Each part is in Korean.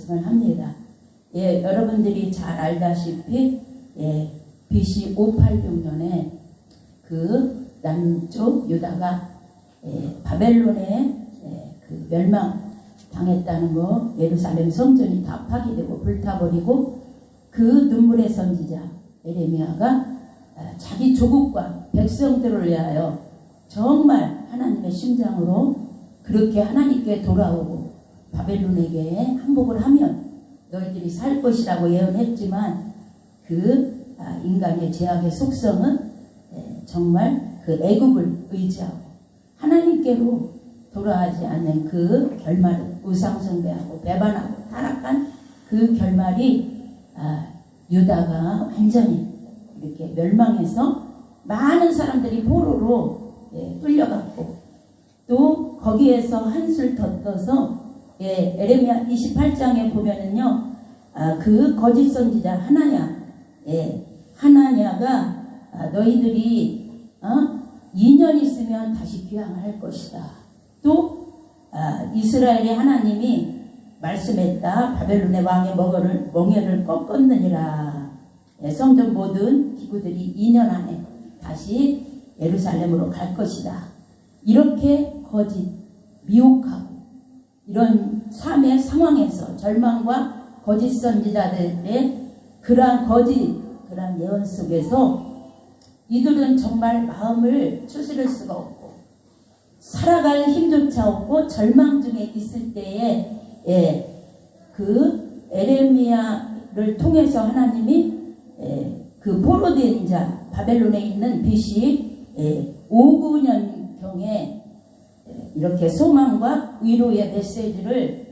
말씀을 합니다. 예, 여러분들이 잘 알다시피 BC 586년에 그 남쪽 유다가 바벨론에 그 멸망 당했다는 거, 예루살렘 성전이 다 파괴되고 불타버리고 그 눈물의 선지자 에레미야가 자기 조국과 백성들을 위하여 정말 하나님의 심장으로 그렇게 하나님께 돌아오고 바벨론에게 항복을 하면 너희들이 살 것이라고 예언했지만 그 인간의 죄악의 속성은 정말 그 애국을 의지하고 하나님께로 돌아가지 않는 그 결말을 우상숭배하고 배반하고 타락한 그 결말이 유다가 완전히 이렇게 멸망해서 많은 사람들이 포로로 끌려갔고 또 거기에서 한술 더 떠서 에레미야 28장에 보면은요 그 거짓 선지자 하나냐가 너희들이 2년 있으면 다시 귀향할 것이다. 또 이스라엘의 하나님이 말씀했다. 바벨론의 왕의 멍에를 꺾었느니라. 성전 모든 기구들이 2년 안에 다시 예루살렘으로 갈 것이다. 이렇게 거짓, 미혹하고 이런 삶의 상황에서 절망과 거짓 선지자들의 그러한 예언 속에서 이들은 정말 마음을 추스릴 수가 없고 살아갈 힘조차 없고 절망 중에 있을 때에 그 에레미야를 통해서 하나님이 그 포로된 자 바벨론에 있는 BC 5~9년경에 이렇게 소망과 위로의 메시지를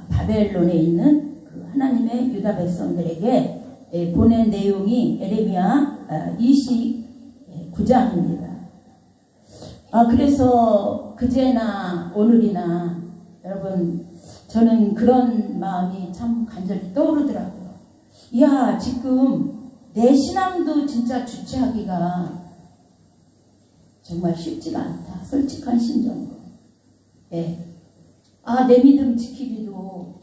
바벨론에 있는 그 하나님의 유다 백성들에게 보낸 내용이 에레미야 29장입니다. 그래서 그제나 오늘이나 여러분 저는 그런 마음이 참 간절히 떠오르더라고요. 이야, 지금 내 신앙도 진짜 주체하기가 정말 쉽지가 않다. 솔직한 심정으로. 내 믿음 지키기도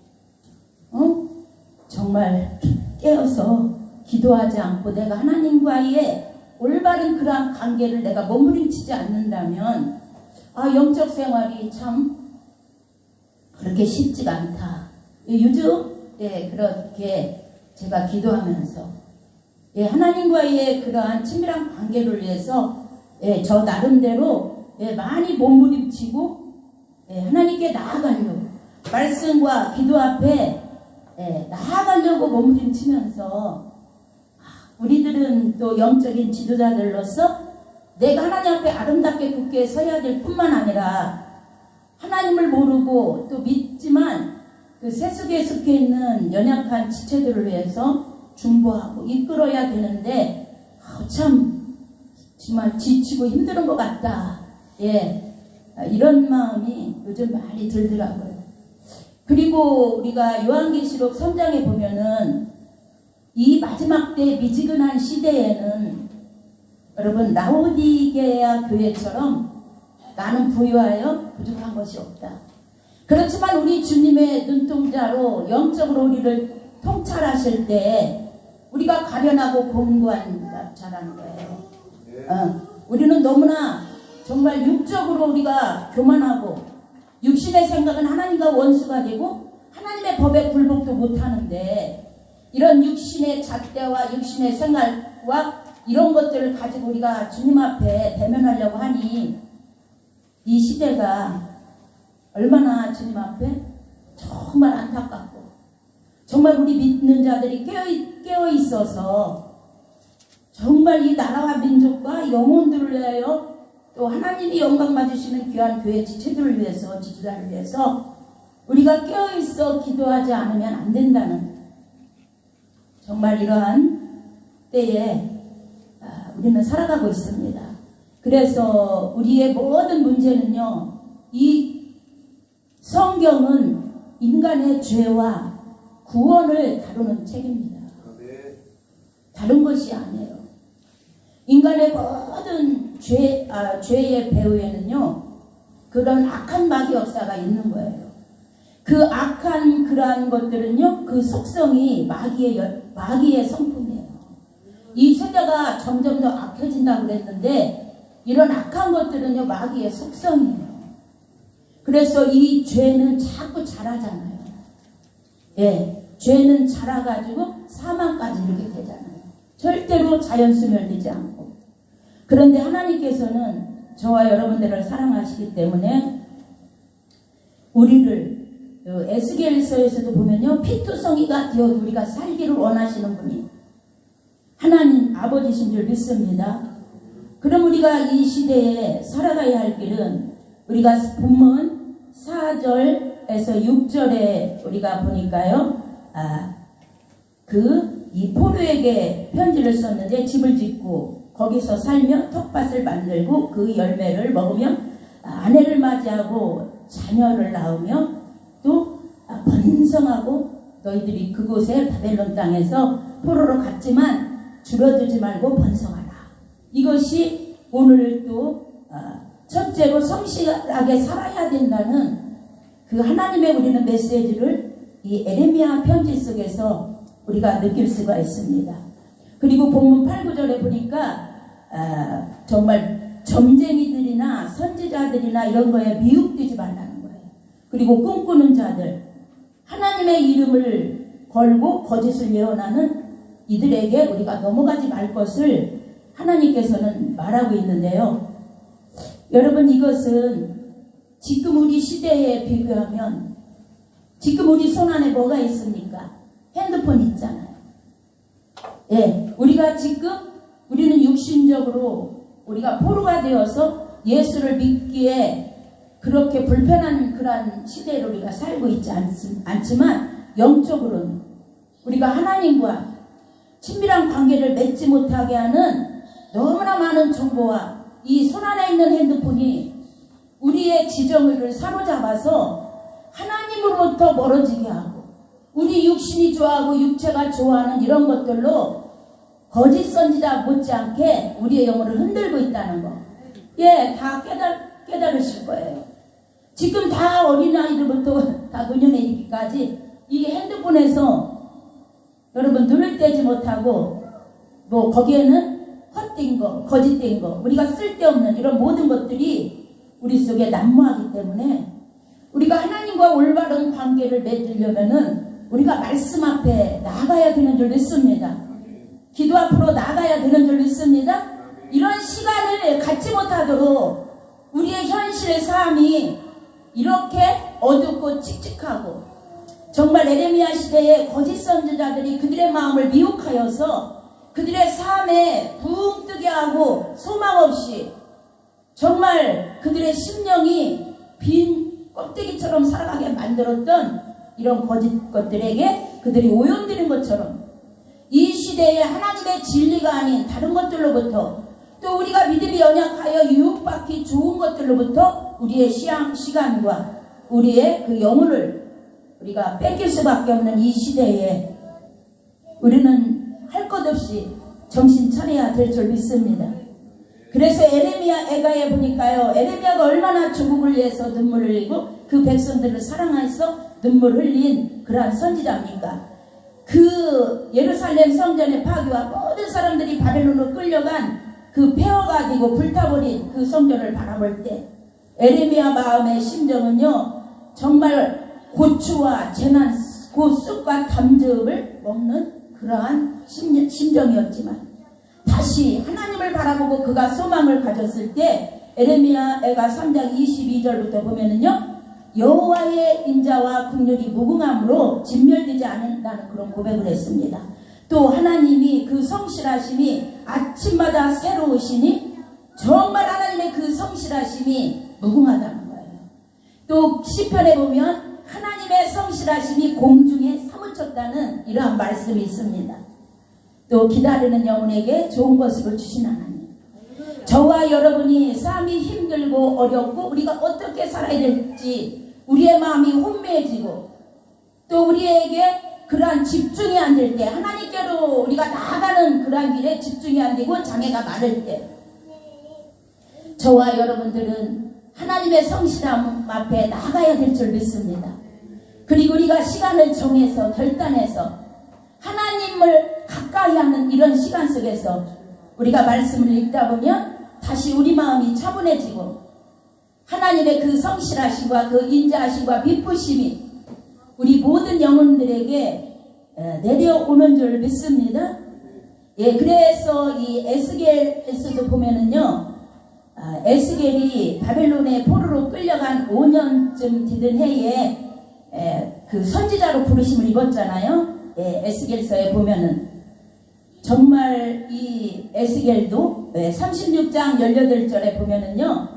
정말 깨어서 기도하지 않고 내가 하나님과의 올바른 그러한 관계를 내가 몸부림치지 않는다면 영적 생활이 참 그렇게 쉽지가 않다. 요즘 그렇게 제가 기도하면서 하나님과의 그러한 친밀한 관계를 위해서 저 나름대로 많이 몸부림치고 하나님께 나아가려고 말씀과 기도 앞에 나아가려고 몸부림치면서 우리들은 또 영적인 지도자들로서 내가 하나님 앞에 아름답게 굳게 서야 될 뿐만 아니라 하나님을 모르고 또 믿지만 그 세속에 속해 있는 연약한 지체들을 위해서 중보하고 이끌어야 되는데 참 정말 지치고 힘든 것 같다. 이런 마음이 요즘 많이 들더라고요. 그리고 우리가 요한계시록 3장에 보면은 이 마지막 때 미지근한 시대에는 여러분 라오디게아 교회처럼 나는 부유하여 부족한 것이 없다. 그렇지만 우리 주님의 눈동자로 영적으로 우리를 통찰하실 때 우리가 가련하고 공고한 자라는 거예요. 우리는 너무나 정말 육적으로 우리가 교만하고 육신의 생각은 하나님과 원수가 되고 하나님의 법에 굴복도 못하는데 이런 육신의 잣대와 육신의 생각과 이런 것들을 가지고 우리가 주님 앞에 대면하려고 하니 이 시대가 얼마나 주님 앞에 정말 안타깝고 정말 우리 믿는 자들이 깨어 있어서 정말 이 나라와 민족과 영혼들을 위하여 또 하나님이 영광 받으시는 귀한 교회 지체들을 위해서 지도자를 위해서 우리가 깨어 있어 기도하지 않으면 안 된다는 정말 이러한 때에 우리는 살아가고 있습니다. 그래서 우리의 모든 문제는요, 이 성경은 인간의 죄와 구원을 다루는 책입니다. 다른 것이 아니에요. 인간의 모든 죄의 배후에는요, 그런 악한 마귀 역사가 있는 거예요. 그 악한 그러한 것들은요, 그 속성이 마귀의 성품이에요. 이 세대가 점점 더 악해진다고 그랬는데, 이런 악한 것들은요, 마귀의 속성이에요. 그래서 이 죄는 자꾸 자라잖아요. 예, 죄는 자라가지고 사망까지 이르게 되잖아요. 절대로 자연수멸되지 않고. 그런데 하나님께서는 저와 여러분들을 사랑하시기 때문에 우리를 에스겔서에서도 보면요, 피투성이가 되어 우리가 살기를 원하시는 분이 하나님 아버지신 줄 믿습니다. 그럼 우리가 이 시대에 살아가야 할 길은, 우리가 본문 4절에서 6절에 우리가 보니까요, 이 포로에게 편지를 썼는데, 집을 짓고 거기서 살며 텃밭을 만들고 그 열매를 먹으며 아내를 맞이하고 자녀를 낳으며 또 번성하고, 너희들이 그곳에 바벨론 땅에서 포로로 갔지만 줄어들지 말고 번성하라. 이것이 오늘 또 첫째로 성실하게 살아야 된다는 그 하나님의 우리는 메시지를 이 에레미야 편지 속에서 우리가 느낄 수가 있습니다. 그리고 본문 8, 9절에 보니까 정말 점쟁이들이나 선지자들이나 이런 거에 미혹되지 말라는 거예요. 그리고 꿈꾸는 자들, 하나님의 이름을 걸고 거짓을 예언하는 이들에게 우리가 넘어가지 말 것을 하나님께서는 말하고 있는데요. 여러분, 이것은 지금 우리 시대에 비교하면, 지금 우리 손안에 뭐가 있습니까? 핸드폰 있잖아요. 예, 우리는 육신적으로 우리가 포로가 되어서 예수를 믿기에 그렇게 불편한 그런 시대를 우리가 살고 있지 않지만, 영적으로는 우리가 하나님과 친밀한 관계를 맺지 못하게 하는 너무나 많은 정보와 이 손안에 있는 핸드폰이 우리의 지정을 사로잡아서 하나님으로부터 멀어지게 하고, 우리 육신이 좋아하고 육체가 좋아하는 이런 것들로 거짓 선지자 못지않게 우리의 영혼을 흔들고 있다는 거, 예, 다 깨달으실 거예요. 지금 다 어린아이들부터 다 노년애기까지 이 핸드폰에서 여러분 눈을 떼지 못하고, 뭐 거기에는 헛된 거, 거짓된 거, 우리가 쓸데없는 이런 모든 것들이 우리 속에 난무하기 때문에, 우리가 하나님과 올바른 관계를 맺으려면은 우리가 말씀 앞에 나가야 되는 줄 믿습니다. 기도 앞으로 나가야 되는 줄 믿습니다. 이런 시간을 갖지 못하도록 우리의 현실의 삶이 이렇게 어둡고 칙칙하고, 정말 에레미야 시대에 거짓 선지자들이 그들의 마음을 미혹하여서 그들의 삶에 붕 뜨게 하고 소망 없이 정말 그들의 심령이 빈 껍데기처럼 살아가게 만들었던 이런 거짓 것들에게 그들이 오염되는 것처럼, 이 시대에 하나님의 진리가 아닌 다른 것들로부터, 또 우리가 믿음이 연약하여 유혹받기 좋은 것들로부터 우리의 시간과 우리의 그 영혼을 우리가 뺏길 수밖에 없는 이 시대에 우리는 할 것 없이 정신 차려야 될 줄 믿습니다. 그래서 에레미야 애가에 보니까요, 에레미야가 얼마나 조국을 위해서 눈물을 흘리고 그 백성들을 사랑해서 눈물 흘린 그러한 선지자입니까? 그 예루살렘 성전의 파괴와 모든 사람들이 바벨론으로 끌려간 그 폐허가 되고 불타버린 그 성전을 바라볼 때 에레미야 마음의 심정은요, 정말 고추와 재난, 그 쑥과 담즙을 먹는 그러한 심정이었지만, 다시 하나님을 바라보고 그가 소망을 가졌을 때 에레미야 애가 3장 22절부터 보면은요, 여호와의 인자와 긍휼이 무궁함으로 진멸되지 않는다는 그런 고백을 했습니다. 또 하나님이 그 성실하심이 아침마다 새로우시니 정말 하나님의 그 성실하심이 무궁하다는 거예요. 또 시편에 보면 하나님의 성실하심이 공중에 사무쳤다는 이러한 말씀이 있습니다. 또 기다리는 영혼에게 좋은 것으로 주신 하나님, 저와 여러분이 삶이 힘들고 어렵고 우리가 어떻게 살아야 될지 우리의 마음이 혼미해지고, 또 우리에게 그러한 집중이 안 될 때, 하나님께로 우리가 나아가는 그러한 길에 집중이 안 되고 장애가 많을 때, 저와 여러분들은 하나님의 성실함 앞에 나가야 될 줄 믿습니다. 그리고 우리가 시간을 정해서 결단해서 하나님을 가까이 하는 이런 시간 속에서 우리가 말씀을 읽다 보면 다시 우리 마음이 차분해지고 하나님의 그 성실하심과 그 인자하심과 비푸심이 우리 모든 영혼들에게 내려오는 줄 믿습니다. 예, 그래서 이 에스겔에서도 보면은요, 에스겔이 바벨론의 포로로 끌려간 5년쯤 되던 해에 그 선지자로 부르심을 입었잖아요. 예, 에스겔서에 보면은 정말 이 에스겔도 36장 18절에 보면은요,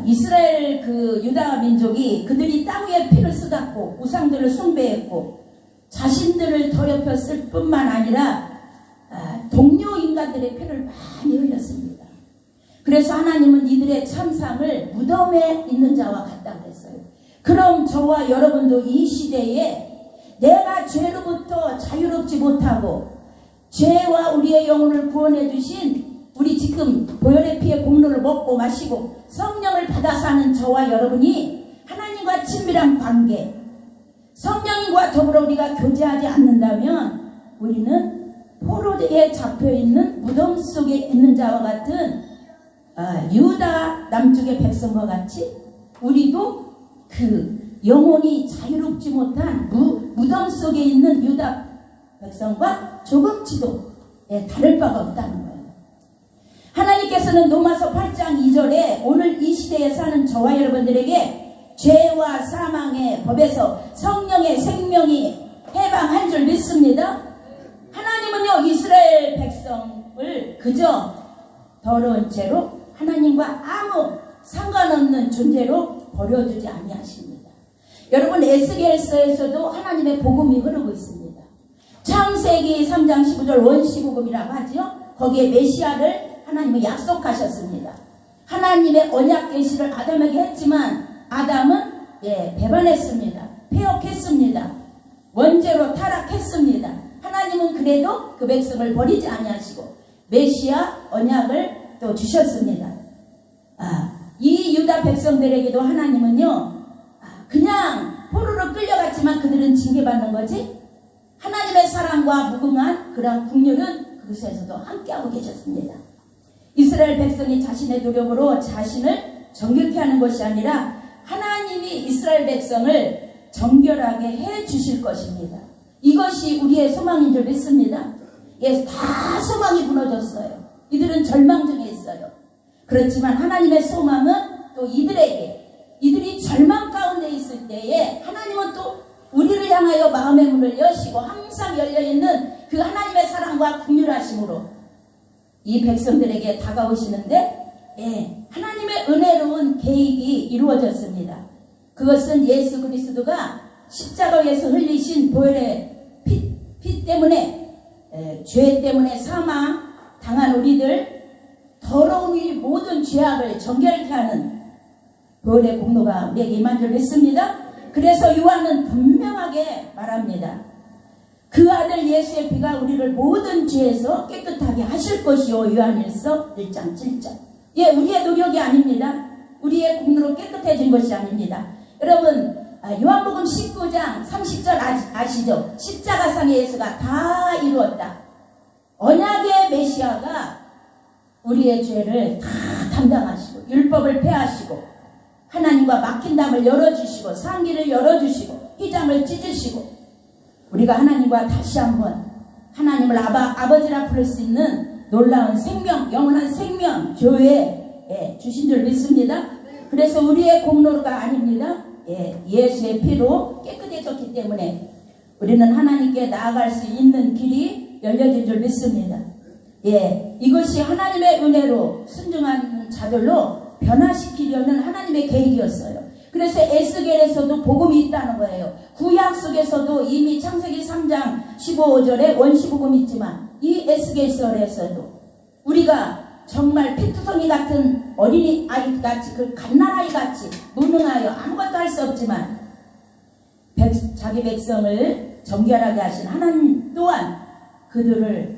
이스라엘 그 유다 민족이 그들이 땅 위에 피를 쏟았고 우상들을 숭배했고 자신들을 더럽혔을 뿐만 아니라 동료 인간들의 피를 많이 흘렸습니다. 그래서 하나님은 이들의 참상을 무덤에 있는 자와 같다 그랬어요. 그럼 저와 여러분도 이 시대에 내가 죄로부터 자유롭지 못하고 죄와 우리의 영혼을 구원해 주신 우리 지금 보혈의 피의 공로를 먹고 마시고 성령을 받아 사는 저와 여러분이 하나님과 친밀한 관계, 성령님과 더불어 우리가 교제하지 않는다면 우리는 포로되게 잡혀있는 무덤 속에 있는 자와 같은 유다 남쪽의 백성과 같이 우리도 그 영혼이 자유롭지 못한 무덤 속에 있는 유다 백성과 조금치도 다를 바가 없다는 거예요. 하나님께서는 로마서 8장 2절에 오늘 이 시대에 사는 저와 여러분들에게 죄와 사망의 법에서 성령의 생명이 해방한 줄 믿습니다. 하나님은요, 이스라엘 백성을 그저 더러운 채로 하나님과 아무 상관없는 존재로 버려두지 아니하십니다. 여러분, 에스겔서에서도 하나님의 복음이 흐르고 있습니다. 창세기 3장 15절 원시복음이라고 하죠. 거기에 메시아를 하나님은 약속하셨습니다. 하나님의 언약 계시를 아담에게 했지만 아담은 배반했습니다. 폐역했습니다. 원죄로 타락했습니다. 하나님은 그래도 그 백성을 버리지 아니하시고 메시아 언약을 또 주셨습니다. 이 유다 백성들에게도 하나님은요, 그냥 포로로 끌려갔지만 그들은 징계받는 거지 하나님의 사랑과 무궁한 그런 긍휼은 그곳에서도 함께하고 계셨습니다. 이스라엘 백성이 자신의 노력으로 자신을 정결케 하는 것이 아니라 하나님이 이스라엘 백성을 정결하게 해 주실 것입니다. 이것이 우리의 소망인 줄 믿습니다. 다 소망이 무너졌어요. 이들은 절망 중에 있어요. 그렇지만 하나님의 소망은 또 이들이 절망 가운데 있을 때에 하나님은 또 우리를 향하여 마음의 문을 여시고 항상 열려있는 그 하나님의 사랑과 긍휼하심으로 이 백성들에게 다가오시는데 하나님의 은혜로운 계획이 이루어졌습니다. 그것은 예수 그리스도가 십자가에서 흘리신 보혈의 피 때문에 죄 때문에 사망 당한 우리들 더러운 우리 모든 죄악을 정결케 하는 보혈의 공로가 우리에게 임한 줄 믿습니다. 그래서 요한은 분명하게 말합니다. 그 아들 예수의 피가 우리를 모든 죄에서 깨끗하게 하실 것이요. 요한일서 1장 7절. 우리의 노력이 아닙니다. 우리의 공로로 깨끗해진 것이 아닙니다. 여러분, 요한복음 19장 30절 아시죠? 십자가상의 예수가 다 이루었다. 언약의 메시아가 우리의 죄를 다 담당하시고 율법을 폐하시고 하나님과 막힌 담을 열어주시고 상기를 열어주시고 휘장을 찢으시고 우리가 하나님과 다시 한번 하나님을 아버지라 부를 수 있는 놀라운 생명, 영원한 생명 교회에 주신 줄 믿습니다. 그래서 우리의 공로가 아닙니다. 예수의 피로 깨끗해졌기 때문에 우리는 하나님께 나아갈 수 있는 길이 열려진 줄 믿습니다. 이것이 하나님의 은혜로 순종한 자들로 변화시키려는 하나님의 계획이었어요. 그래서 에스겔에서도 복음이 있다는 거예요. 구약 속에서도 이미 창세기 3장 15절에 원시복음이 있지만 이 에스겔서에서도 우리가 정말 피투성이 같은 어린이 아이 같이 그 갓난아이 같이 무능하여 아무것도 할 수 없지만 자기 백성을 정결하게 하신 하나님 또한 그들을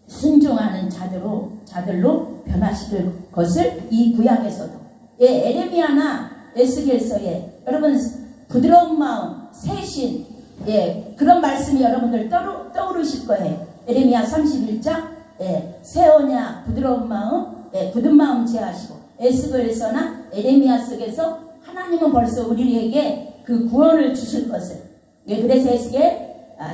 순종하는 자들로 변화시킬 것을 이 구약에서도 에레미야나 에스겔서에 여러분 부드러운 마음, 새신, 예, 그런 말씀이 여러분들 떠오르실 거예요. 에레미야 31장, 예, 새 언약, 부드러운 마음, 예, 굳은 마음 제하시고, 에스겔서나 에레미야 속에서 하나님은 벌써 우리에게 그 구원을 주실 것을, 예, 그래서 에스겔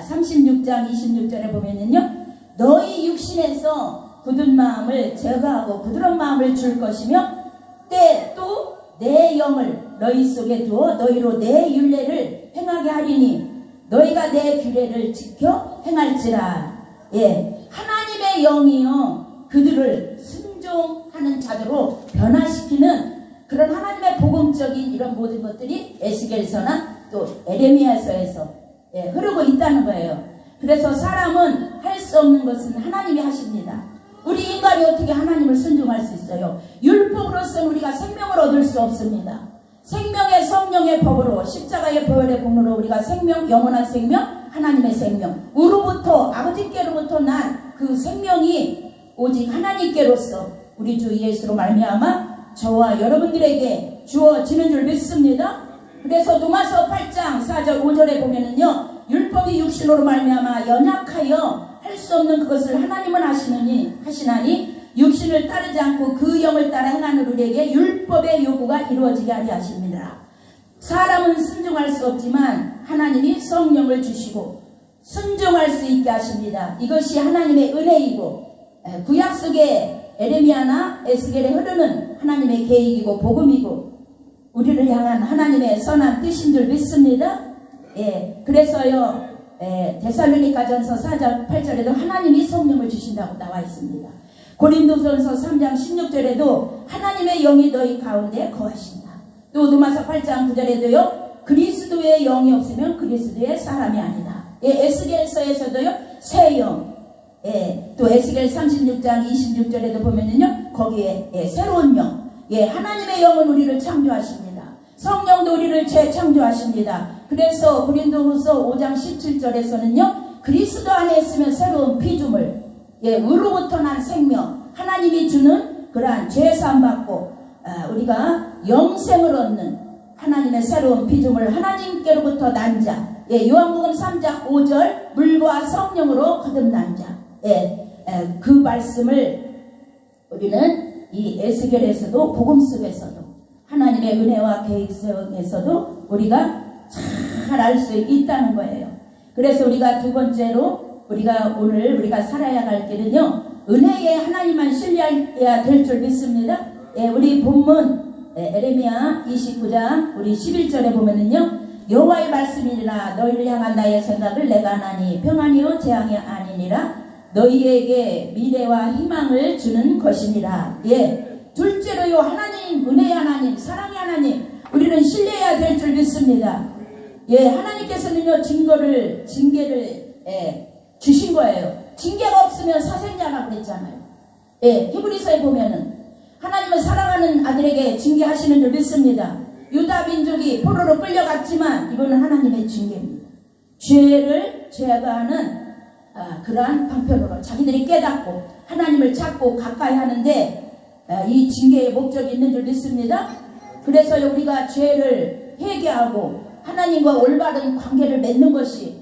36장 26절에 보면은요, 너희 육신에서 굳은 마음을 제거하고 부드러운 마음을 줄 것이며, 때 또 내 영을 너희 속에 두어 너희로 내 율례를 행하게 하리니 너희가 내 규례를 지켜 행할지라. 예, 하나님의 영이요 그들을 순종하는 자들로 변화시키는 그런 하나님의 복음적인 이런 모든 것들이 에스겔서나 또 에레미야서에서, 예, 흐르고 있다는 거예요. 그래서 사람은 할 수 없는 것은 하나님이 하십니다. 우리 인간이 어떻게 하나님을 순종할 수 있어요? 율법으로서는 우리가 생명을 얻을 수 없습니다. 생명의 성령의 법으로, 십자가의 보혈의 공로로 우리가 생명, 영원한 생명, 하나님의 생명, 우로부터 아버지께로부터 난 그 생명이 오직 하나님께로서 우리 주 예수로 말미암아 저와 여러분들에게 주어지는 줄 믿습니다. 그래서 로마서 8장 4절 5절에 보면은요, 율법이 육신으로 말미암아 연약하여 할 수 없는 그것을 하나님은 하시나니 육신을 따르지 않고 그 영을 따라 행하는 우리에게 율법의 요구가 이루어지게 하려 하십니다. 사람은 순종할 수 없지만 하나님이 성령을 주시고 순종할 수 있게 하십니다. 이것이 하나님의 은혜이고, 구약 속에 에레미야나 에스겔에 흐르는 하나님의 계획이고 복음이고 우리를 향한 하나님의 선한 뜻인 줄 믿습니다. 예, 그래서요, 데살로니가전서 4장 8절에도 하나님이 성령을 주신다고 나와 있습니다. 고린도전서 3장 16절에도 하나님의 영이 너희 가운데 거하신다. 또 로마서 8장 9절에도요, 그리스도의 영이 없으면 그리스도의 사람이 아니다. 예, 에스겔서에서도요, 새 영, 예, 또 에스겔 36장 26절에도 보면은요, 거기에, 예, 새로운 영, 예, 하나님의 영은 우리를 창조하십니다. 성령도 우리를 재창조하십니다. 그래서 고린도후서 5장 17절에서는요, 그리스도 안에 있으면 새로운 피조물, 예, 우로부터 난 생명, 하나님이 주는 그러한 죄사함 받고 우리가 영생을 얻는 하나님의 새로운 피조물, 하나님께로부터 난 자, 예, 요한복음 3장 5절 물과 성령으로 거듭난 자, 예, 그 말씀을 우리는 이 에스겔에서도 복음 속에서도 하나님의 은혜와 계획 속에서도 우리가 잘 알 수 있다는 거예요. 그래서 우리가 두 번째로 오늘 우리가 살아야 할 길은요, 은혜에 하나님만 신뢰해야 될 줄 믿습니다. 예, 우리 본문 에레미야 29장 우리 11절에 보면은요, 여호와의 말씀이니라 너희를 향한 나의 생각을 내가 하나니 평안이요 재앙이 아니니라 너희에게 미래와 희망을 주는 것이니라. 예, 둘째로요, 하나님, 은혜의 하나님, 사랑의 하나님, 우리는 신뢰해야 될 줄 믿습니다. 예, 하나님께서는요, 징계를 주신 거예요. 징계가 없으면 사생자라고 그랬잖아요. 예, 히브리서에 보면은 하나님은 사랑하는 아들에게 징계하시는 줄 믿습니다. 유다 민족이 포로로 끌려갔지만 이거는 하나님의 징계입니다. 죄를 제거하는 그러한 방편으로 자기들이 깨닫고 하나님을 찾고 가까이 하는데 이 징계의 목적이 있는 줄 믿습니다. 그래서 우리가 죄를 회개하고 하나님과 올바른 관계를 맺는 것이,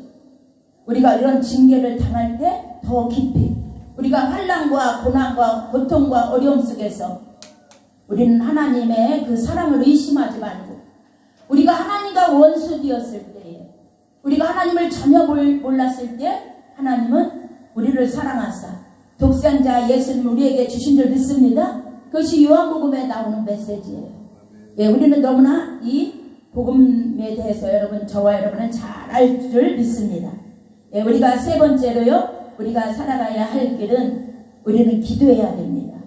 우리가 이런 징계를 당할 때 더 깊이 우리가 환난과 고난과 고통과 어려움 속에서 우리는 하나님의 그 사랑을 의심하지 말고, 우리가 하나님과 원수 되었을 때에, 우리가 하나님을 전혀 몰랐을 때 하나님은 우리를 사랑하사 독생자 예수님을 우리에게 주신 줄 믿습니다. 그것이 요한복음에 나오는 메시지예요. 예, 우리는 너무나 이 복음에 대해서 저와 여러분은 잘 알 줄 믿습니다. 예, 우리가 세 번째로요, 우리가 살아가야 할 길은 우리는 기도해야 됩니다.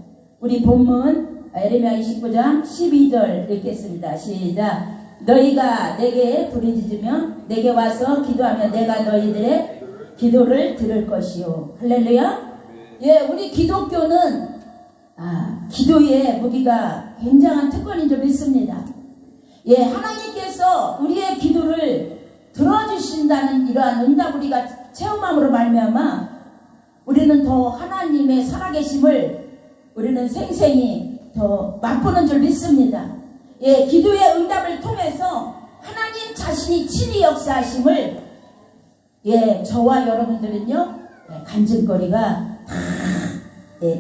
우리 본문 에레미야 29장 12절 읽겠습니다. 시작. 너희가 내게 부르짖으면 내게 와서 기도하면 내가 너희들의 기도를 들을 것이요. 할렐루야. 예, 우리 기독교는 기도의 무기가 굉장한 특권인 줄 믿습니다. 예, 하나님께서 우리의 기도를 들어주신다는 이러한 응답 우리가 체험함으로 말미암아 우리는 더 하나님의 살아계심을 우리는 생생히 더 맛보는 줄 믿습니다. 예, 기도의 응답을 통해서 하나님 자신이 친히 역사하심을 저와 여러분들은요 간증거리가 다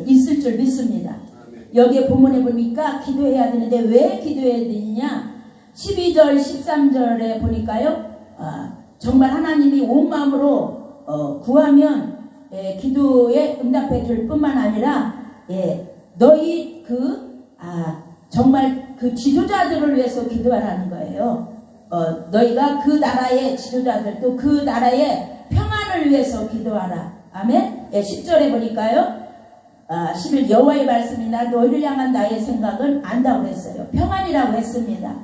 있을 줄 믿습니다. 여기에 본문에 보니까 기도해야 되는데 왜 기도해야 되느냐? 12절 13절에 보니까요 정말 하나님이 온 마음으로 구하면 기도에 응답해 줄 뿐만 아니라 너희 정말 그 지도자들을 위해서 기도하라는 거예요. 너희가 그 나라의 지도자들 또 그 나라의 평안을 위해서 기도하라. 아멘. 10절에 보니까요 11 여호와의 말씀이나 너희를 향한 나의 생각은 안다고 했어요. 평안이라고 했습니다.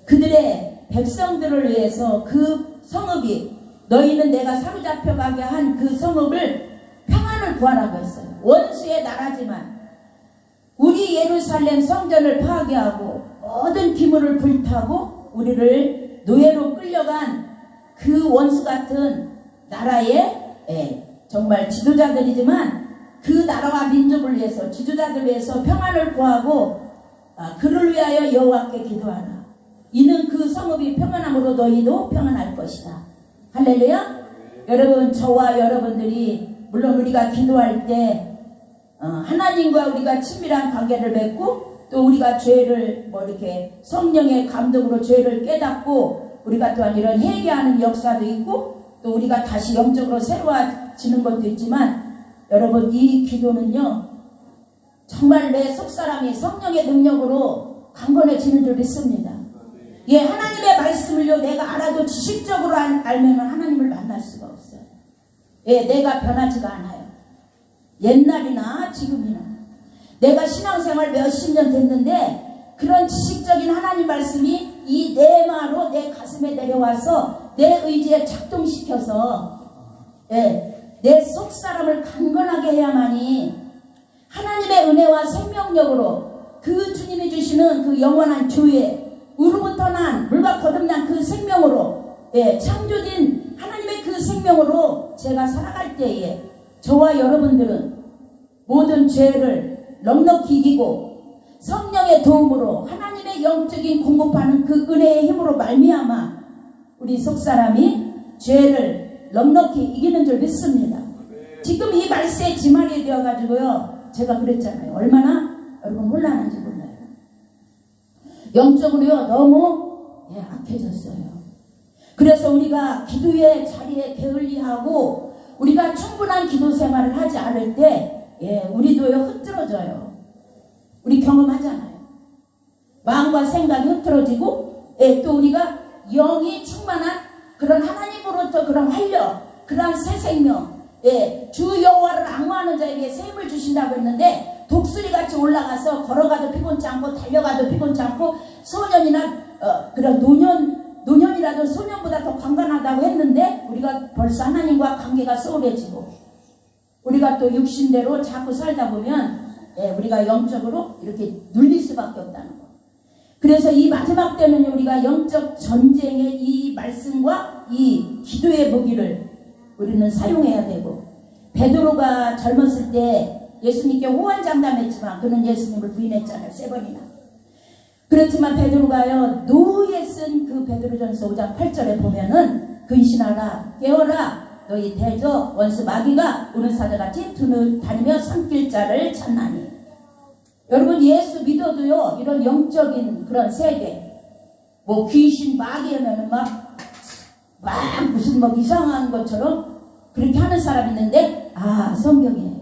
그들의 백성들을 위해서 그 성읍이 너희는 내가 사로잡혀 가게 한 그 성읍을 평안을 구하라고 했어요. 원수의 나라지만 우리 예루살렘 성전을 파괴하고 모든 기물을 불타고 우리를 노예로 끌려간 그 원수 같은 나라의 정말 지도자들이지만 그 나라와 민족을 위해서 지도자들을 위해서 평안을 구하고 그를 위하여 여호와께 기도하라. 이는 그 성읍이 평안함으로 너희도 평안할 것이다. 할렐루야. 여러분 저와 여러분들이 물론 우리가 기도할 때 하나님과 우리가 친밀한 관계를 맺고 또 우리가 죄를 이렇게 성령의 감동으로 죄를 깨닫고 우리가 또한 이런 회개하는 역사도 있고 또 우리가 다시 영적으로 새로워지는 것도 있지만 여러분 이 기도는요 정말 내 속사람이 성령의 능력으로 강건해지는 줄 믿습니다. 하나님의 말씀을요 내가 알아도 지식적으로 알면 하나님을 만날 수가 없어요. 내가 변하지가 않아요. 옛날이나 지금이나 내가 신앙생활 몇십 년 됐는데 그런 지식적인 하나님 말씀이 이 내 마로 내 가슴에 내려와서 내 의지에 작동시켜서 내 속사람을 강건하게 해야만이 하나님의 은혜와 생명력으로 그 주님이 주시는 그 영원한 교회 우로부터 난 물과 거듭난 그 생명으로 창조된 하나님의 그 생명으로 제가 살아갈 때에 저와 여러분들은 모든 죄를 넉넉히 이기고 성령의 도움으로 하나님의 영적인 공급하는 그 은혜의 힘으로 말미암아 우리 속사람이 죄를 넉넉히 이기는 줄 믿습니다. 지금 이 말세에 지말이 되어가지고요 제가 그랬잖아요. 얼마나 여러분 혼란한지 몰라요. 영적으로요 너무 악해졌어요. 그래서 우리가 기도의 자리에 게을리하고 우리가 충분한 기도 생활을 하지 않을 때 우리도요 흐트러져요. 우리 경험하잖아요. 마음과 생각이 흐트러지고 또 우리가 영이 충만한 그런 하나님으로부터 그런 활력 그런 새 생명 주 여호와를 앙호하는 자에게 새 힘을 주신다고 했는데 독수리같이 올라가서 걸어가도 피곤치 않고 달려가도 피곤치 않고 소년이나 그런 노년이라도 소년보다 더 강건하다고 했는데 우리가 벌써 하나님과 관계가 소홀해지고 우리가 또 육신대로 자꾸 살다 보면 우리가 영적으로 이렇게 눌릴 수밖에 없다는 거. 그래서 이 마지막 때는 우리가 영적 전쟁의 이 말씀과 이 기도의 무기를 우리는 사용해야 되고 베드로가 젊었을 때 예수님께 호언장담했지만 그는 예수님을 부인했잖아요. 3번이나. 그렇지만 베드로가요 노예 쓴 그 베드로전서 5장 8절에 보면은 근신하라 깨어라 너희 대저 원수 마귀가 우는 사자같이 다니며 삼킬 자를 찾나니. 여러분 예수 믿어도요 이런 영적인 그런 세계 뭐 귀신 마귀 하면은 막 무슨 이상한 것처럼 그렇게 하는 사람이 있는데 성경이에요.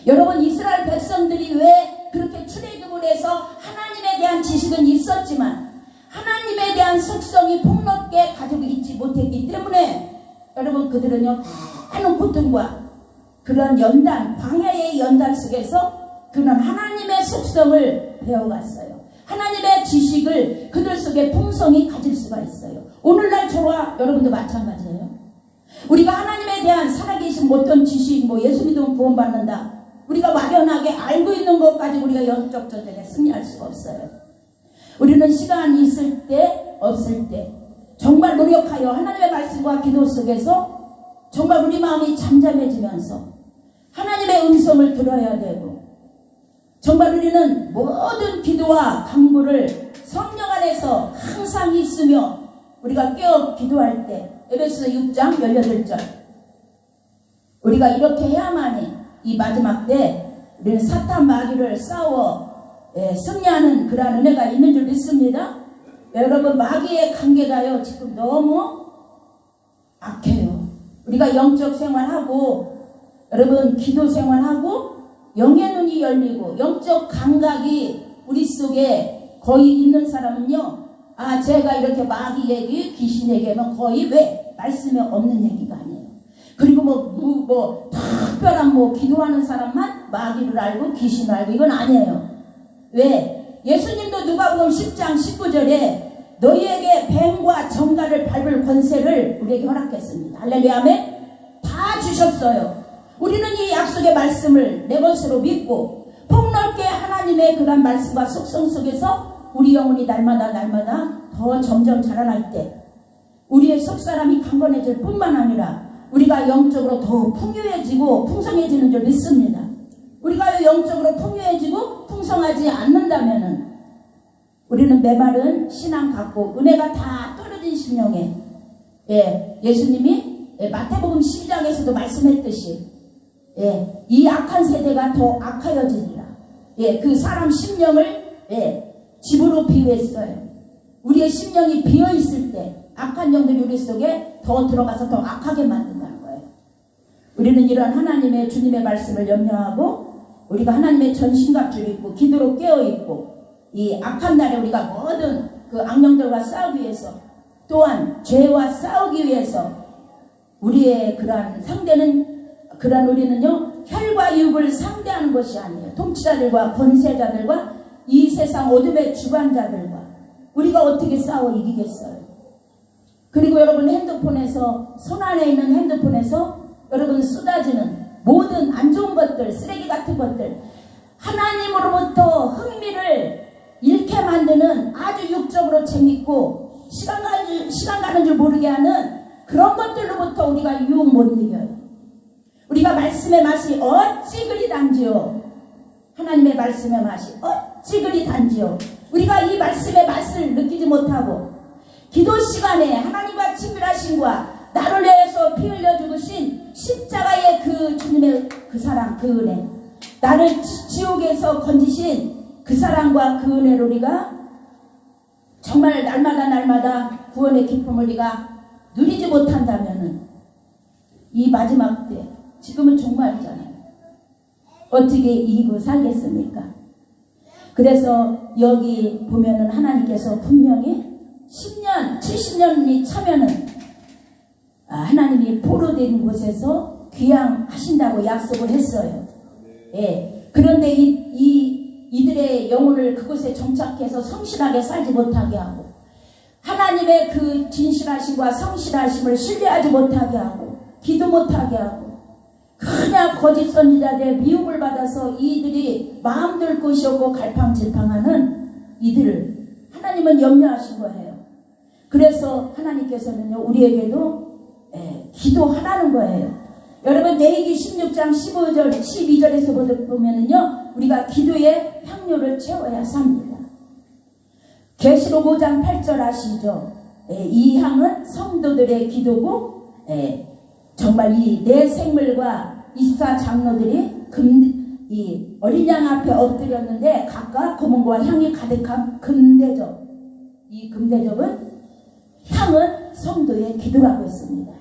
여러분 이스라엘 백성들이 왜 그렇게 출애굽을 해서 하나님에 대한 지식은 있었지만 하나님에 대한 속성이 폭넓게 가지고 있지 못했기 때문에 여러분 그들은요 많은 고통과 그런 연단 광야의 연단 속에서 그는 하나님의 속성을 배워갔어요. 하나님의 지식을 그들 속에 풍성히 가질 수가 있어요. 오늘날 저와 여러분도 마찬가지예요. 우리가 하나님에 대한 살아계신 어떤 지식 예수 믿으면 구원받는다 우리가 막연하게 알고 있는 것 가지고 우리가 영적 전쟁에 승리할 수가 없어요. 우리는 시간이 있을 때 없을 때 정말 노력하여 하나님의 말씀과 기도 속에서 정말 우리 마음이 잠잠해지면서 하나님의 음성을 들어야 되고 정말 우리는 모든 기도와 간구를 성령 안에서 항상 있으며 우리가 깨어 기도할 때 에베소서 6장 18절 우리가 이렇게 해야만이 이 마지막 때 우리는 사탄 마귀를 싸워 승리하는 그러한 은혜가 있는 줄 믿습니다. 여러분 마귀의 관계가요 지금 너무 악해요. 우리가 영적 생활하고 여러분 기도 생활하고 영의 눈이 열리고 영적 감각이 우리 속에 거의 있는 사람은요, 아 제가 이렇게 마귀 얘기 귀신 얘기하면 거의 왜 말씀에 없는 얘기가 아니에요. 그리고 뭐 특별한 기도하는 사람만 마귀를 알고 귀신을 알고 이건 아니에요. 왜? 예수님도 누가복음 10장 19절에 너희에게 뱀과 정갈을 밟을 권세를 우리에게 허락했습니다. 할렐루야 아멘. 다 주셨어요. 우리는 이 약속의 말씀을 내 것으로 믿고 폭넓게 하나님의 그런 말씀과 속성 속에서 우리 영혼이 날마다 더 점점 자라날 때 우리의 속사람이 강건해질 뿐만 아니라 우리가 영적으로 더 풍요해지고 풍성해지는 줄 믿습니다. 우리가 영적으로 풍요해지고 풍성하지 않는다면은 우리는 메마른 신앙 갖고 은혜가 다 떨어진 심령에 예수님이 마태복음 12장에서도 말씀했듯이 이 악한 세대가 더 악하여지리라. 그 사람 심령을 집으로 비유했어요. 우리의 심령이 비어있을 때 악한 영들이 우리 속에 더 들어가서 더 악하게 만든다는 거예요. 우리는 이런 하나님의 주님의 말씀을 염려하고 우리가 하나님의 전신갑주를 입고 기도로 깨어있고 이 악한 날에 우리가 모든 그 악령들과 싸우기 위해서 또한 죄와 싸우기 위해서 우리의 그러한 상대는 그러한 우리는요 혈과 육을 상대하는 것이 아니에요. 통치자들과 권세자들과 이 세상 어둠의 주관자들과 우리가 어떻게 싸워 이기겠어요. 그리고 여러분 핸드폰에서 손안에 있는 핸드폰에서 여러분 쏟아지는 모든 안 좋은 것들 쓰레기 같은 것들 하나님으로부터 흥미를 잃게 만드는 아주 육적으로 재밌고 시간 가는 줄 모르게 하는 그런 것들로부터 우리가 유혹 못 이겨요. 우리가 말씀의 맛이 어찌 그리 단지요. 하나님의 말씀의 맛이 어찌 그리 단지요. 우리가 이 말씀의 맛을 느끼지 못하고 기도 시간에 하나님과 친밀하심과 나를 위해서 피 흘려 죽으신 십자가의 그 주님의 그 사랑 그 은혜 나를 지옥에서 건지신 그 사랑과 그 은혜를 우리가 정말 날마다 구원의 기쁨을 우리가 누리지 못한다면은 이 마지막 때 지금은 종말이잖아요. 어떻게 이기고 살겠습니까? 그래서 여기 보면은 하나님께서 분명히 10년 70년이 차면은 하나님이 포로된 곳에서 귀향하신다고 약속을 했어요. 그런데 이들의 영혼을 그곳에 정착해서 성실하게 살지 못하게 하고 하나님의 그 진실하심과 성실하심을 신뢰하지 못하게 하고 기도 못하게 하고 그냥 거짓 선지자들의 미움을 받아서 이들이 마음들 곳이 없고 갈팡질팡하는 이들을 하나님은 염려하신 거예요. 그래서 하나님께서는요 우리에게도 기도하라는 거예요. 여러분 레위기 16장 15절 12절에서 보면은요 우리가 기도의 향료를 채워야 삽니다. 계시록 5장 8절 아시죠? 이 향은 성도들의 기도고 정말 이 내 생물과 24장로들이 이 어린 양 앞에 엎드렸는데 각각 고문과 향이 가득한 금대접. 이 금대접은 향은 성도의 기도라고 했습니다.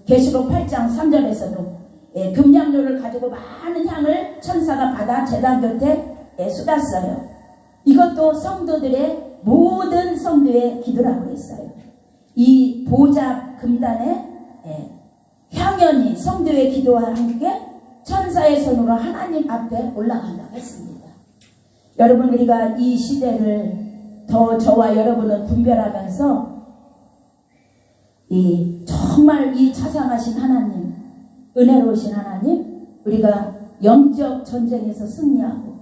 계시록 8장 3절에서도 금양료를 가지고 많은 향을 천사가 받아 제단 곁에 쏟았어요. 이것도 성도들의 모든 성도의 기도라고 했어요. 이 보좌 금단에 향연이 성도의 기도와 함께 천사의 손으로 하나님 앞에 올라간다고 했습니다. 여러분 우리가 이 시대를 더 저와 여러분은 분별하면서 정말 이 자상하신 하나님 은혜로우신 하나님 우리가 영적 전쟁에서 승리하고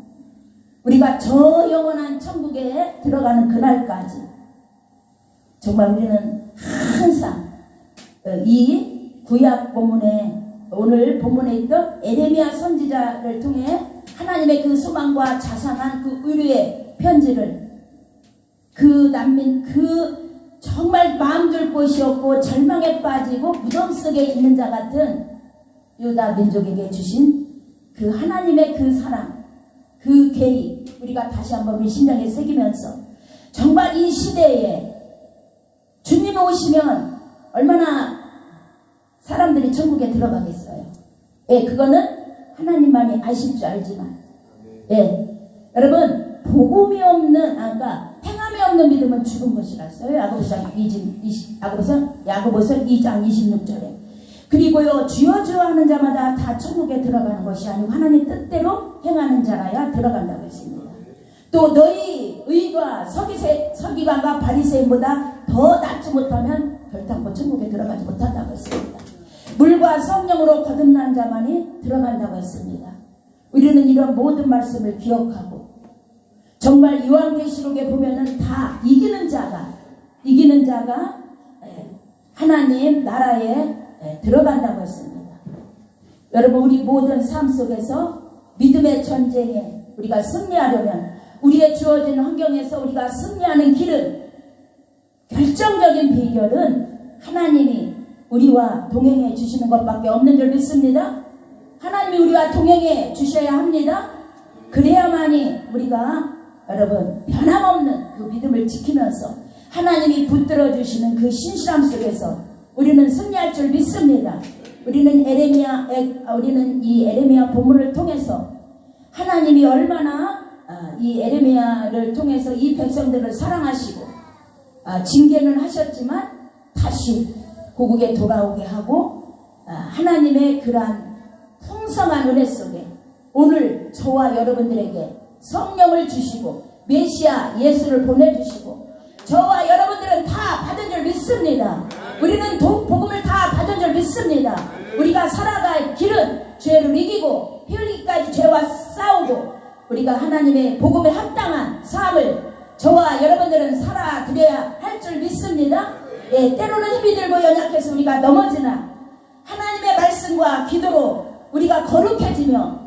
우리가 저 영원한 천국에 들어가는 그날까지 정말 우리는 항상 이 구약 본문에 오늘 본문에 있던 에레미야 선지자를 통해 하나님의 그 소망과 자상한 그 의뢰의 편지를 그 난민, 정말 마음 둘 곳이 없고 절망에 빠지고 무덤 속에 있는 자 같은 유다 민족에게 주신 그 하나님의 그 사랑, 그 계획, 우리가 다시 한번 우리 심장에 새기면서 정말 이 시대에 주님이 오시면 얼마나 사람들이 천국에 들어가겠어요. 예, 그거는 하나님만이 아실 줄 알지만, 예, 여러분, 복음이 없는, 행함이 없는 믿음은 죽은 것이라서요. 야고보서 2장 26절에. 그리고요, 주여 주여 하는 자마다 다 천국에 들어가는 것이 아니고 하나님 뜻대로 행하는 자라야 들어간다고 했습니다. 또 너희 의가 서기관과 바리새인보다 더 낫지 못하면 결단코 천국에 들어가지 못한다고 했습니다. 물과 성령으로 거듭난 자만이 들어간다고 했습니다. 우리는 이런 모든 말씀을 기억하고 정말 요한계시록에 보면은 다 이기는 자가 하나님 나라에 들어간다고 했습니다. 여러분, 우리 모든 삶 속에서 믿음의 전쟁에 우리가 승리하려면 우리의 주어진 환경에서 우리가 승리하는 길은 결정적인 비결은 하나님이 우리와 동행해 주시는 것밖에 없는 줄 믿습니다. 하나님이 우리와 동행해 주셔야 합니다. 그래야만이 우리가 여러분 변함없는 그 믿음을 지키면서 하나님이 붙들어 주시는 그 신실함 속에서 우리는 승리할 줄 믿습니다. 우리는 이 에레미야 본문을 통해서 하나님이 얼마나 이 에레미야를 통해서 이 백성들을 사랑하시고 징계는 하셨지만 다시 고국에 돌아오게 하고 하나님의 그러한 풍성한 은혜 속에 오늘 저와 여러분들에게 성령을 주시고 메시아 예수를 보내주시고 저와 여러분들은 다 받은 줄 믿습니다. 우리는 복음을 다 받은 줄 믿습니다. 우리가 살아갈 길은 죄를 이기고 피 흘리기까지 죄와 싸우고 우리가 하나님의 복음에 합당한 삶을 저와 여러분들은 살아드려야 할 줄 믿습니다. 예, 때로는 힘이 들고 연약해서 우리가 넘어지나 하나님의 말씀과 기도로 우리가 거룩해지며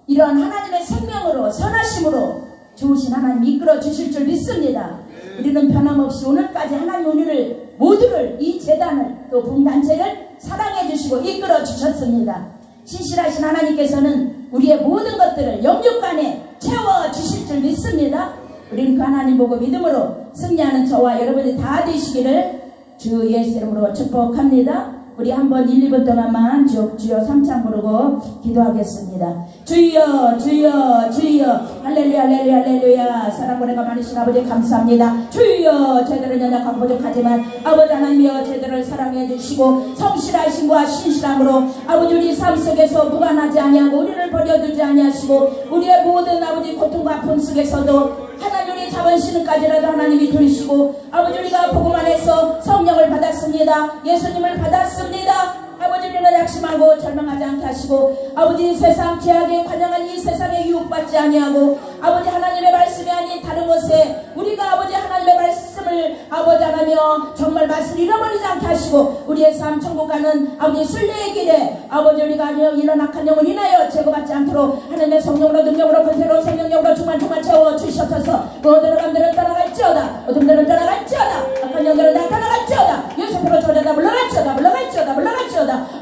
이런 하나님의 생명으로 선하심으로 좋으신 하나님 이끌어 주실 줄 믿습니다. 우리는 변함없이 오늘까지 하나님 우리를 모두를 이 재단을 또 봉단체를 사랑해 주시고 이끌어 주셨습니다. 신실하신 하나님께서는 우리의 모든 것들을 영육간에 채워 주실 줄 믿습니다. 우리는 그 하나님 보고 믿음으로 승리하는 저와 여러분이 다 되시기를 주 예수 이름으로 축복합니다. 우리 한번 1, 2분 동안만 주여 삼창 부르고 기도하겠습니다. 주여 주여 주여 할렐루야 할렐루야 할렐루야. 사랑 은혜가 많으신 아버지 감사합니다. 주여 저희들은 연약하고 부족하지만 아버지 하나님이여 저희들을 사랑해 주시고 성실하심과 신실함으로 아버지 우리 삶 속에서 무관하지 아니하고 우리를 버려두지 아니하시고 우리의 모든 아버지 고통과 아픔 속에서도 하나님 우리 자본신은까지라도 하나님이 들으시고 아버지 우리가 복음 안에서 성령을 받았습니다. 예수님을 받았습니다. 아버지 우리는 약심하고 절망하지 않게 하시고 아버지 세상 죄악에 관영한 이 세상에 유혹받지 아니하고 아버지 하나님의 말씀이 아닌 다른 것에 우리가 아버지 하나님의 말씀을 아버지 하나며 정말 말씀을 잃어버리지 않게 하시고 우리의 삶 천국 가는 아버지 순례의 길에 아버지 우리가 이런 악한 영을 인하여 제거받지 않도록 하나님의 성령으로 능력으로 권세로 생명력으로 충만 채워 주시옵소서. 모든 감들은 떠나갈지어다 어둠들은 떠나갈지어다 악한 영들은 다 떠나갈지어다 요셉으로 저자다 물러갈지어다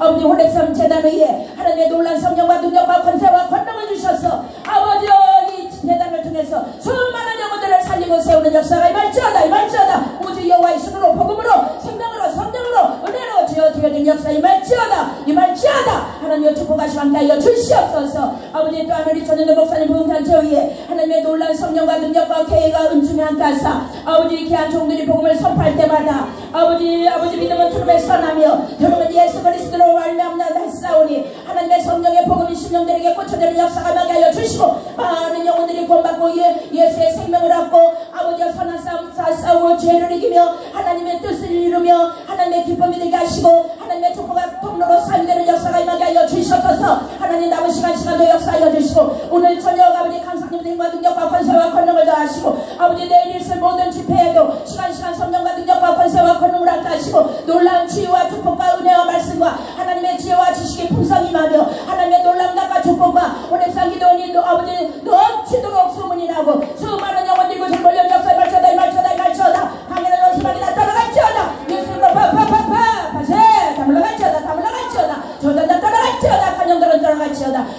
아버지 혼례성 재단 위에 하나님의 놀란 성령과 능력과 권세와 권능을 주셔서 아버지 이 재단을 통해서 수많은 영혼들을 살리고 세우는 역사가 임할지어다 우주 여호와의 신으로 복음으로 생명으로 성령으로 은혜로 되어진 역사 임할지어다 하나님의 축복하시 함께 하여 주시옵소서. 아버지 또한 우리 전현대 목사님 부흥단체 위에 하나님의 놀란 성령과 능력과 계획과 은총이 함께 하사 아버지 귀한 종들이 복음을 선포할 때마다 아버지 믿음은 트름에 선하며 여러분 예수 그리스도로 말미암나사오니 하나님의 성령의 복음이 심령들에게 꽂혀지는 역사가 나게 하여 주시고 많은 영혼들이 구원받고 예수의 생명을 얻고 아버지와 선한 싸움 싸우고 죄를 이기며 하나님의 뜻을 이루며 하나님의 기쁨이 되게 하시고 하나님의 축복과 통로로 살되는 역사가 임하게 하여 주시옵소서. 하나님 남은 시간도 역사하여 주시고 오늘 저녁 아버지 강사님들의 능력과 권세와 권능을 더하시고 아버지 내일 있을 모든 집회에도 시간 성령과 능력과 권세와 권능을 함께 하시고 놀라운 치유와 축복과 은혜와 말씀과 하나님의 지혜와 지식이 풍성히 임하며 하나님의 놀라운 낙과 축복과 오늘 상기도원이 아버지 넘치도록 소문이 나고 수많은 영혼들이 그것을 몰려 역사에 말쳐다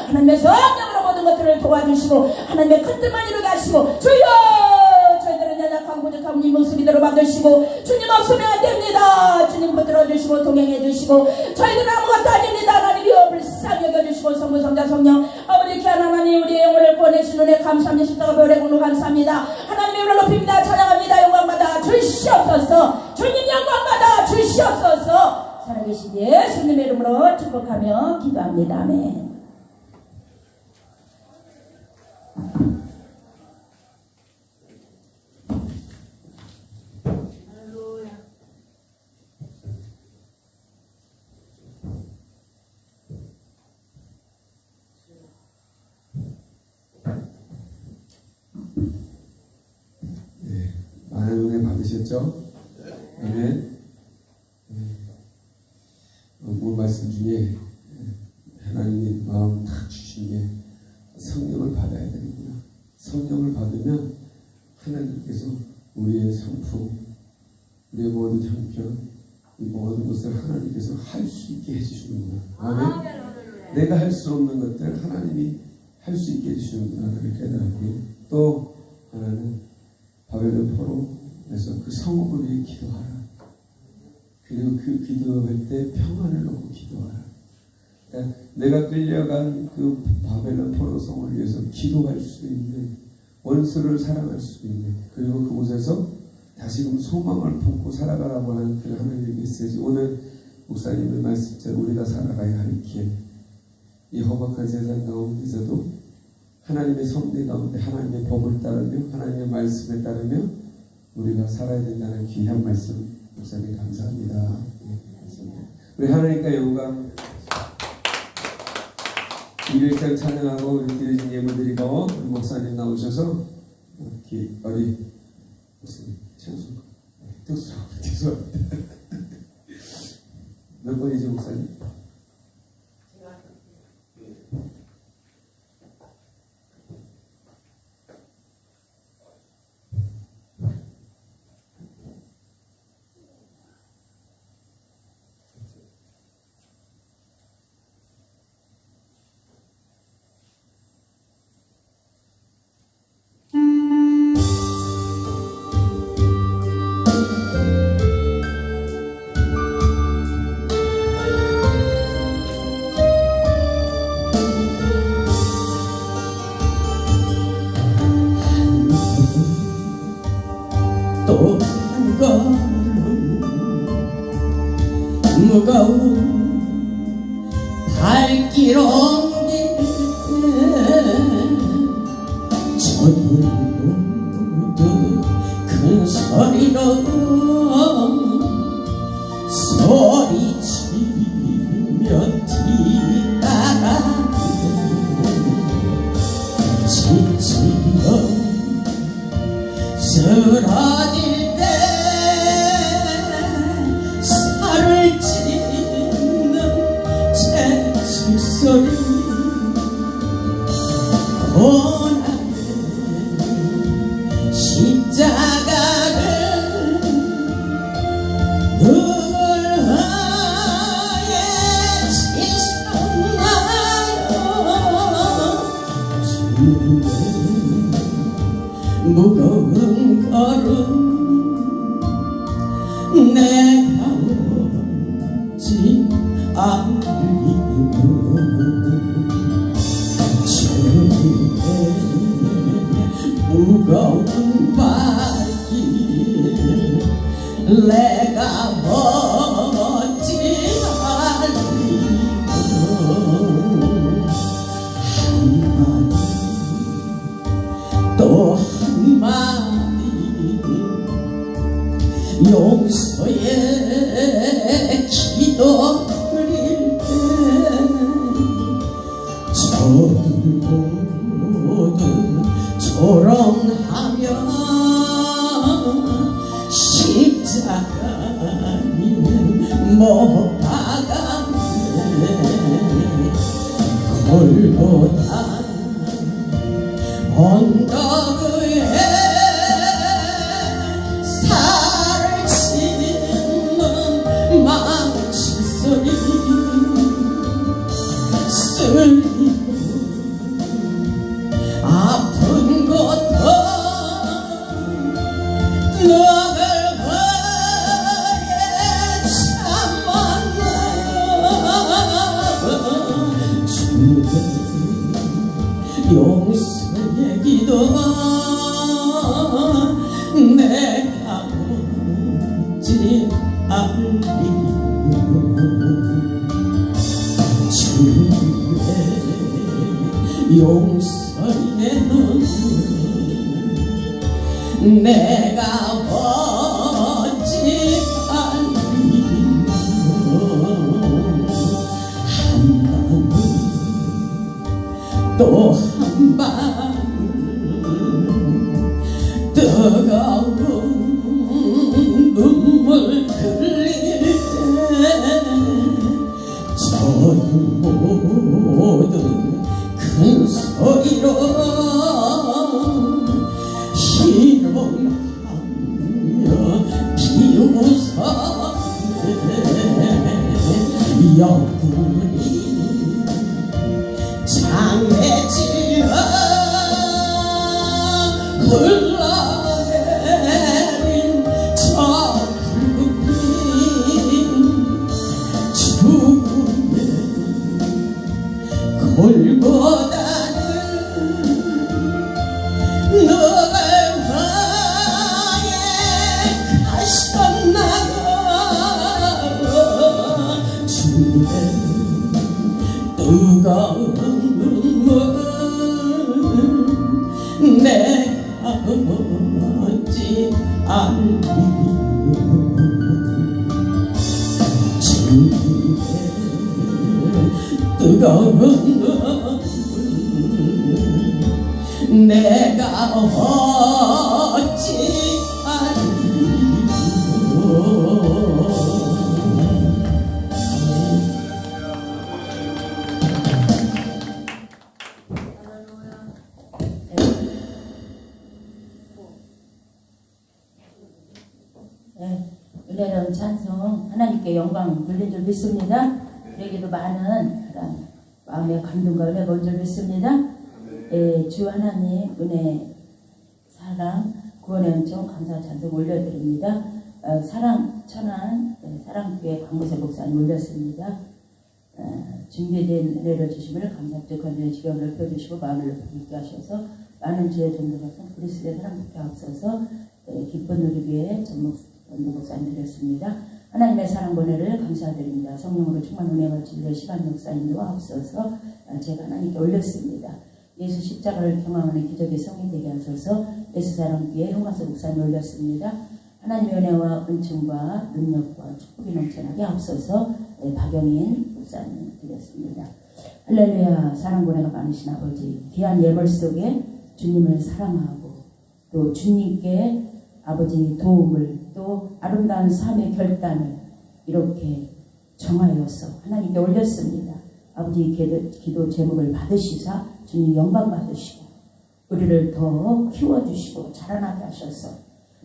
하나님의 성령으로 모든 것들을 도와주시고 하나님의 큰 뜻만 이루게 하시고 주여 저희들은 연약한 부족한 이 모습이대로 만드시고 주님 없으면 안 됩니다. 주님 붙들어 주시고 동행해 주시고 저희들은 아무것도 아닙니다. 하나님이여 불쌍히 여겨주시고 성부 성자 성령 아버지 귀한 하나님 우리의 영혼을 구원해주신 은혜 감사합니다. 십자가 별의 공로 감사합니다. 하나님의 이름을 높입니다. 찬양합니다. 영광받아 주시옵소서. 주님 영광받아 주시옵소서. 살아계신 예수님의 이름으로 축복하며 기도합니다. 아멘. 많은 은혜 받으셨죠? 아멘. 오늘 말씀 중에 하나님이 마음 다 주신 게 성령을 받아야 되는구나. 성령을 받으면 하나님께서 우리의 성품, 우리의 모든 형편, 이 모든 것을 하나님께서 할 수 있게 해주시는구나. 아멘. 내가 할 수 없는 것들 하나님이 할 수 있게 해주시는구나를 깨달았고요. 또 하나는 바벨론 포로에서 그 성읍을 위해 기도하라. 그리고 그 기도할 때 평안을 놓고 기도하라. 그러니까 내가 끌려간 그 바벨론 포로 성을 위해서 기도할 수 있는, 원수를 사랑할 수 있는, 그리고 그곳에서 다시금 소망을 품고 살아가라고 하는 그 하나님의 메시지. 오늘 목사님의 말씀대로 우리가 살아가야 할 길, 이 험악한 세상 가운데서도 하나님의 섭리 가운데 하나님의 법을 따르며 하나님의 말씀에 따르며 우리가 살아야 된다는 귀한 말씀 목사님 감사합니다. 우리 하나님과 영광 200장 찬양하고 드려진 예물 드리고 목사님 나오셔서 어리 목사님 찬송 죄송합니다. 몇 번이지 목사님? 무거운 발길 옮길 저들 모두 큰 소리로 소리치며 뒤따라 지치며 쓰러질 살을 찢는 채찍소리 고난의 십자가를 울하에 지셨나요 주님의 무거운 걸음 내가 오지 않으리는 주님의 무거운 발길 내가 오지 않으리는 한마디 또 한마디 용서의 기도 드릴 때 저들 모두 조롱하며 십자가니 용서의 기도 내가 묻지 않으리 주의 용서의 눈 내가 묻지 않으리 또 한 방울 뜨거운 눈물 흘릴 때 저희 모두 큰 소리로 희롱하며 비웃어 영분이 장례지어 흘러내린 저 붉은 죽음의 골보다는 너를 가셨나가 주님의 뜨거운 눈물 내가 묻지 않으리 주님의 뜨거운 눈물 내가 묻지 않으리 은혜로운 찬송 하나님께 영광 돌린 줄 믿습니다. 우리에게도 많은 그런 마음의 감동과 은혜가 온 줄 믿습니다. 주 하나님 은혜 사랑 구원의 은총 감사 찬송 올려드립니다. 사랑 천안 사랑교회 강무세 목사님 올렸습니다. 준비된 은혜를 주심을 감사합니다. 건전의 지경을 넓혀주시고 마음을 넓히게 하셔서 많은 주의 종들로서 그리스도의 사랑밖에 없어서 기쁜 우리교회 전문 목사님 드렸습니다. 하나님의 사랑 번외를 감사드립니다. 성령으로 충만 은혜와 진리의 시간 목사님도 앞서서 제가 하나님께 올렸습니다. 예수 십자가를 경험하는 기적의 성이 되게 하소서. 예수 사랑교회 홍화서 목사님 올렸습니다. 하나님의 은혜와 은총과 능력과 축복이 넘쳐나게 앞서서 박영인 목사님 드렸습니다. 할렐루야. 사랑 번외가 많으신 아버지, 귀한 예물 속에 주님을 사랑하고 또 주님께 아버지 도움을 또 아름다운 삶의 결단을 이렇게 정하여서 하나님께 올렸습니다. 아버지 기도 제목을 받으시사 주님 영광 받으시고 우리를 더 키워주시고 자라나게 하셔서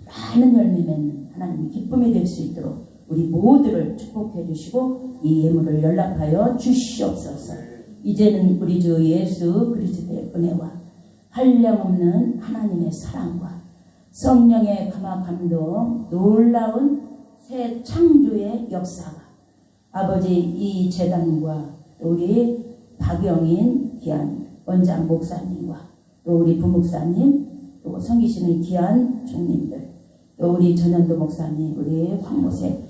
많은 열매 맺는 하나님의 기쁨이 될 수 있도록 우리 모두를 축복해 주시고 이 예물을 연락하여 주시옵소서. 이제는 우리 주 예수 그리스도의 은혜와 한량없는 하나님의 사랑과 성령의 감화 감동 놀라운 새 창조의 역사가 아버지 이 재단과 또 우리 박영인 귀한 원장 목사님과 또 우리 부목사님 또 섬기시는 귀한 종님들 또 우리 전현도 목사님 우리 황모세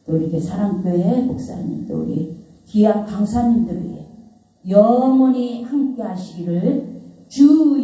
또 이렇게 사랑교회 목사님 또 우리 귀한 강사님들 위해 영원히 함께 하시기를 주